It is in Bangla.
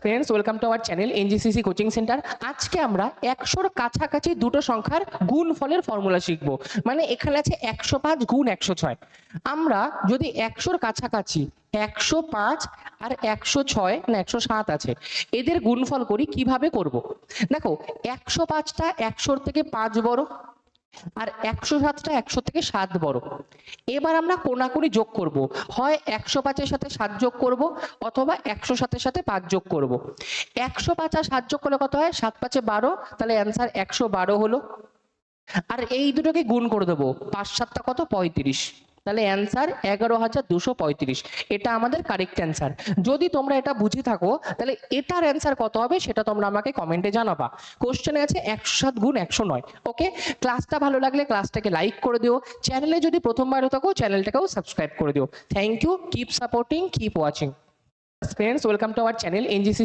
Friends, welcome to our channel NGCC coaching centre. আজকে আমরা 100-র কাছাকাছি দুটো সংখ্যার গুণফলের ফর্মুলা শিখব। মানে এখানে আছে 105 গুণ 106। আমরা যদি 100-র কাছাকাছি 105 আর 106 না 107 আছে, এদের গুণফল করি কিভাবে করব। দেখো, 105টা 100-র থেকে 5 বড়, আর 107টা 100 থেকে 7 বড়। এবার আমরা কোনাকুনি যোগ করব, হয় 105-এর সাথে 7 যোগ করব, অথবা 107-এর সাথে 5 যোগ করব। 105 আর 7 যোগ করলে কত হয়? 7 5 12, তাহলে অ্যান্সার 112 হলো। আর এই দুটোকে গুণ করে দেবো, 5 7টা কত? 35, তাহলে অ্যান্সার 11,235। এটা আমাদের কারেক্ট অ্যান্সার। যদি তোমরা এটা বুঝে থাকো তাহলে এটার অ্যান্সার কত হবে সেটা তোমরা আমাকে কমেন্টে জানাবা। কোশ্চেনে আছে 107 গুণ 109। ওকে, ক্লাসটা ভালো লাগলে ক্লাসটাকে লাইক করে দিও। চ্যানেলে যদি প্রথমবার থাকো চ্যানেলটাকেও সাবস্ক্রাইব করে দিও। Thank you, keep supporting, keep watching. Friends, welcome to our channel NGC